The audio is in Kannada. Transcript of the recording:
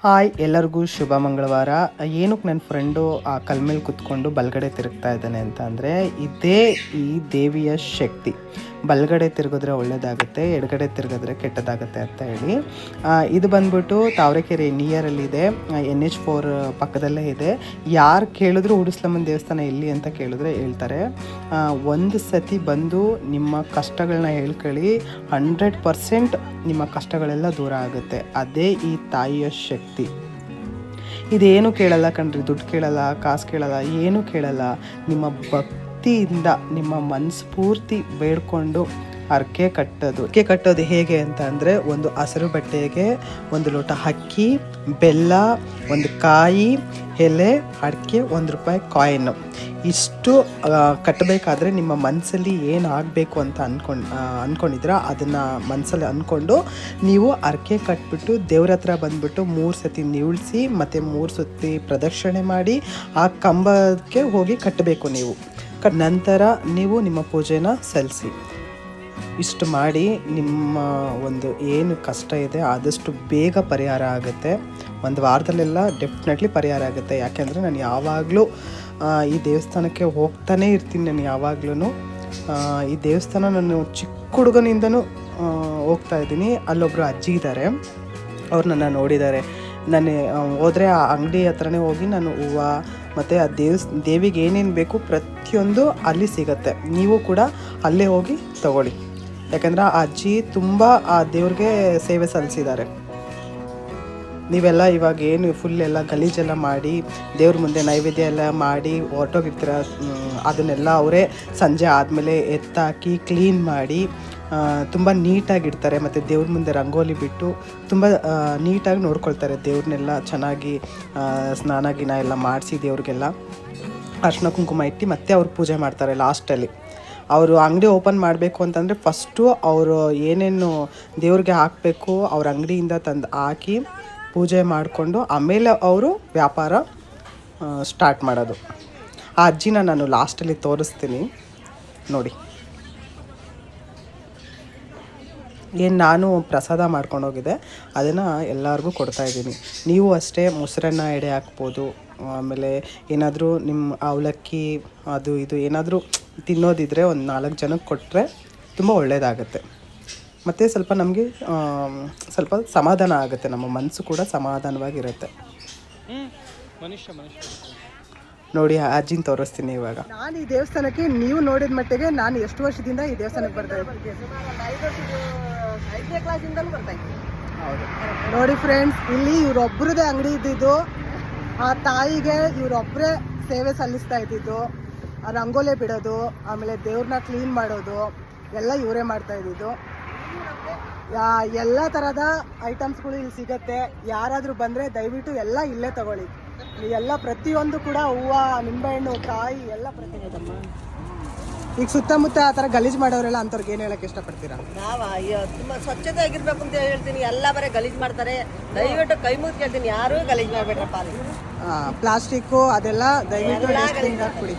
ಹಾಯ್ ಎಲ್ಲರಿಗೂ ಶುಭ ಮಂಗಳವಾರ. ಏನಕ್ಕೆ ನನ್ನ ಫ್ರೆಂಡು ಆ ಕಲ್ ಮೇಲೆ ಕುತ್ಕೊಂಡು ಬಲಗಡೆ ತಿರುಗ್ತಾ ಇದ್ದಾನೆ ಅಂತ ಅಂದರೆ ಇದೇ ಈ ದೇವಿಯ ಶಕ್ತಿ. ಬಲಗಡೆ ತಿರುಗಿದ್ರೆ ಒಳ್ಳೆಯದಾಗುತ್ತೆ, ಎಡಗಡೆ ತಿರುಗಿದ್ರೆ ಕೆಟ್ಟದಾಗುತ್ತೆ ಅಂತ ಹೇಳಿ. ಇದು ಬಂದ್ಬಿಟ್ಟು ತಾವರೆಕೆರೆ ನಿಯರಲ್ಲಿದೆ, NH4 ಪಕ್ಕದಲ್ಲೇ ಇದೆ. ಯಾರು ಕೇಳಿದ್ರು ಉಡುಸ್ಲಮ್ಮನ ದೇವಸ್ಥಾನ ಎಲ್ಲಿ ಅಂತ ಕೇಳಿದ್ರೆ ಹೇಳ್ತಾರೆ. ಒಂದು ಸತಿ ಬಂದು ನಿಮ್ಮ ಕಷ್ಟಗಳನ್ನ ಹೇಳ್ಕೊಳ್ಳಿ, 100% ನಿಮ್ಮ ಕಷ್ಟಗಳೆಲ್ಲ ದೂರ ಆಗುತ್ತೆ. ಅದೇ ಈ ತಾಯಿಯ ಶಕ್ತಿ. ಇದೇನು ಕೇಳಲ್ಲ ಕಣ್ರಿ, ದುಡ್ಡು ಕೇಳಲ್ಲ, ಕಾಸು ಕೇಳಲ್ಲ, ಏನೂ ಕೇಳಲ್ಲ. ನಿಮ್ಮ ಭಕ್ತಿಯಿಂದ ನಿಮ್ಮ ಮನಸ್ಫೂರ್ತಿ ಬೇಡ್ಕೊಂಡು ಹರಕೆ ಕಟ್ಟೋದು ಹೇಗೆ ಅಂತ ಅಂದರೆ, ಒಂದು ಹಸಿರು ಬಟ್ಟೆಗೆ ಒಂದು ಲೋಟ ಅಕ್ಕಿ, ಬೆಲ್ಲ, ಒಂದು ಕಾಯಿ, ಎಲೆ, ಅಡಿಕೆ, ₹1 ಕಾಯಿನು, ಇಷ್ಟು ಕಟ್ಟಬೇಕಾದ್ರೆ ನಿಮ್ಮ ಮನಸ್ಸಲ್ಲಿ ಏನು ಆಗಬೇಕು ಅಂತ ಅಂದ್ಕೊಂಡಿದ್ರೆ ಅದನ್ನು ಮನಸ್ಸಲ್ಲಿ ಅಂದ್ಕೊಂಡು ನೀವು ಹರಕೆ ಕಟ್ಬಿಟ್ಟು ದೇವ್ರ ಹತ್ರ ಬಂದುಬಿಟ್ಟು 3 ಸತಿ ನಿವುಳಿಸಿ ಮತ್ತು 3 ಸತಿ ಪ್ರದಕ್ಷಿಣೆ ಮಾಡಿ ಆ ಕಂಬಕ್ಕೆ ಹೋಗಿ ಕಟ್ಟಬೇಕು. ನೀವು ನಂತರ ನೀವು ನಿಮ್ಮ ಪೂಜೆನ ಸಲ್ಲಿಸಿ. ಇಷ್ಟು ಮಾಡಿ ನಿಮ್ಮ ಒಂದು ಏನು ಕಷ್ಟ ಇದೆ ಆದಷ್ಟು ಬೇಗ ಪರಿಹಾರ ಆಗುತ್ತೆ. ಒಂದು ವಾರದಲ್ಲೆಲ್ಲ ಡೆಫಿನೆಟ್ಲಿ ಪರಿಹಾರ ಆಗುತ್ತೆ. ಯಾಕೆಂದರೆ ನಾನು ಯಾವಾಗಲೂ ಈ ದೇವಸ್ಥಾನಕ್ಕೆ ಹೋಗ್ತಾನೇ ಇರ್ತೀನಿ. ನಾನು ಯಾವಾಗ್ಲೂ ಈ ದೇವಸ್ಥಾನ ನಾನು ಚಿಕ್ಕ ಹುಡುಗನಿಂದನೂ ಹೋಗ್ತಾ ಇದ್ದೀನಿ. ಅಲ್ಲೊಬ್ಬರು ಅಜ್ಜಿ ಇದ್ದಾರೆ, ಅವ್ರು ನನ್ನ ನೋಡಿದ್ದಾರೆ. ನಾನು ಹೋದರೆ ಆ ಅಂಗಡಿ ಹತ್ರನೇ ಹೋಗಿ ನಾನು ಹೂವು ಮತ್ತು ಆ ದೇವಿಗೆ ಏನೇನು ಬೇಕು ಪ್ರತಿಯೊಂದು ಅಲ್ಲಿ ಸಿಗುತ್ತೆ. ನೀವು ಕೂಡ ಅಲ್ಲೇ ಹೋಗಿ ತಗೊಳ್ಳಿ. ಯಾಕಂದರೆ ಆ ಅಜ್ಜಿ ತುಂಬ ಆ ದೇವ್ರಿಗೆ ಸೇವೆ ಸಲ್ಲಿಸಿದ್ದಾರೆ. ನೀವೆಲ್ಲ ಇವಾಗ ಏನು ಫುಲ್ ಎಲ್ಲ ಗಲೀಜೆಲ್ಲ ಮಾಡಿ ದೇವ್ರ ಮುಂದೆ ನೈವೇದ್ಯ ಎಲ್ಲ ಮಾಡಿ ಹೊರಟೋಗಿರ್ತೀರ, ಅದನ್ನೆಲ್ಲ ಅವರೇ ಸಂಜೆ ಆದಮೇಲೆ ಎತ್ತಾಕಿ ಕ್ಲೀನ್ ಮಾಡಿ ತುಂಬ ನೀಟಾಗಿಡ್ತಾರೆ. ಮತ್ತು ದೇವ್ರ ಮುಂದೆ ರಂಗೋಲಿ ಬಿಟ್ಟು ತುಂಬ ನೀಟಾಗಿ ನೋಡ್ಕೊಳ್ತಾರೆ. ದೇವ್ರನ್ನೆಲ್ಲ ಚೆನ್ನಾಗಿ ಸ್ನಾನ ಗಿನ ಎಲ್ಲ ಮಾಡಿಸಿ ದೇವ್ರಿಗೆಲ್ಲ ಅರ್ಶಿನ ಕುಂಕುಮ ಇಟ್ಟು ಮತ್ತೆ ಅವ್ರು ಪೂಜೆ ಮಾಡ್ತಾರೆ. ಲಾಸ್ಟಲ್ಲಿ ಅವರು ಅಂಗಡಿ ಓಪನ್ ಮಾಡಬೇಕು ಅಂತಂದರೆ ಫಸ್ಟು ಅವರು ಏನೇನು ದೇವ್ರಿಗೆ ಹಾಕಬೇಕು ಅವ್ರ ಅಂಗಡಿಯಿಂದ ತಂದು ಹಾಕಿ ಪೂಜೆ ಮಾಡಿಕೊಂಡು ಆಮೇಲೆ ಅವರು ವ್ಯಾಪಾರ ಸ್ಟಾರ್ಟ್ ಮಾಡೋದು. ಆ ಅಜ್ಜಿನ ನಾನು ಲಾಸ್ಟಲ್ಲಿ ತೋರಿಸ್ತೀನಿ ನೋಡಿ. ಏನು ನಾನು ಪ್ರಸಾದ ಮಾಡ್ಕೊಂಡೋಗಿದೆ, ಅದನ್ನು ಎಲ್ಲರಿಗೂ ಕೊಡ್ತಾಯಿದ್ದೀನಿ. ನೀವು ಅಷ್ಟೇ ಮೊಸರನ್ನ ಎಡೆ ಹಾಕ್ಬೋದು. ಆಮೇಲೆ ಏನಾದರೂ ನಿಮ್ಮ ಅವಲಕ್ಕಿ ಅದು ಇದು ಏನಾದರೂ ತಿನ್ನೋದಿದ್ರೆ ಒಂದು 4 ಜನಕ್ಕೆ ಕೊಟ್ಟರೆ ತುಂಬ ಒಳ್ಳೆಯದಾಗುತ್ತೆ. ಮತ್ತು ಸ್ವಲ್ಪ ನಮಗೆ ಸ್ವಲ್ಪ ಸಮಾಧಾನ ಆಗುತ್ತೆ, ನಮ್ಮ ಮನಸ್ಸು ಕೂಡ ಸಮಾಧಾನವಾಗಿರುತ್ತೆ. ನೋಡಿ ಆ ಅಜ್ಜಿನ ತೋರಿಸ್ತೀನಿ ಇವಾಗ. ನಾನು ಈ ದೇವಸ್ಥಾನಕ್ಕೆ ನೀವು ನೋಡಿದ ಮಟ್ಟಿಗೆ ನಾನು ಎಷ್ಟು ವರ್ಷದಿಂದ ಈ ದೇವಸ್ಥಾನಕ್ಕೆ ಬರ್ತಾ ಇದ್ದೀನಿ? 5ನೇ ಕ್ಲಾಸಿಂದಲೂ ಬರ್ತಾ ಇದ್ದೀನಿ. ಹೌದು ನೋಡಿ ಫ್ರೆಂಡ್ಸ್, ಇಲ್ಲಿ ಇವರೊಬ್ಬರದೇ ಅಂಗಡಿ ಇದ್ದಿದ್ದು. ಆ ತಾಯಿಗೆ ಇವರೊಬ್ಬರೇ ಸೇವೆ ಸಲ್ಲಿಸ್ತಾ ಇದ್ದಿದ್ದು. ಆ ರಂಗೋಲೆ ಬಿಡೋದು, ಆಮೇಲೆ ದೇವ್ರನ್ನ ಕ್ಲೀನ್ ಮಾಡೋದು ಎಲ್ಲ ಇವರೇ ಮಾಡ್ತಾ ಇದ್ದಿದ್ದು. ಎಲ್ಲ ಥರದ ಐಟಮ್ಸ್ಗಳು ಇಲ್ಲಿ ಸಿಗುತ್ತೆ. ಯಾರಾದರೂ ಬಂದರೆ ದಯವಿಟ್ಟು ಎಲ್ಲ ಇಲ್ಲೇ ತಗೊಳ್ಳಿ. ಎಲ್ಲ ಪ್ರತಿಯೊಂದು ಕೂಡ ಹೂವು, ನಿಂಬೆಹಣ್ಣು, ಕಾಯಿ ಎಲ್ಲ ಪ್ರತಿಯೊಂದಮ್ಮ. ಈಗ ಸುತ್ತಮುತ್ತ ಆ ಥರ ಗಲೀಜು ಮಾಡೋರೆಲ್ಲ ಅಂಥವ್ರಿಗೆ ಏನು ಹೇಳಕ್ಕೆ ಇಷ್ಟಪಡ್ತೀರಾ? ತುಂಬ ಸ್ವಚ್ಛತೆ ಆಗಿರ್ಬೇಕು ಅಂತ ಹೇಳ್ತೀನಿ. ಎಲ್ಲ ಬರೀ ಗಲೀಜು ಮಾಡ್ತಾರೆ. ದಯವಿಟ್ಟು ಕೈ ಮುಗಿದು ಕೇಳ್ತೀನಿ, ಯಾರೂ ಗಲೀಜು ಮಾಡಬೇಡ್ರಪ್ಪ. ಪ್ಲಾಸ್ಟಿಕ್ಕು ಅದೆಲ್ಲ ದಯವಿಟ್ಟು ಕೊಡಿ.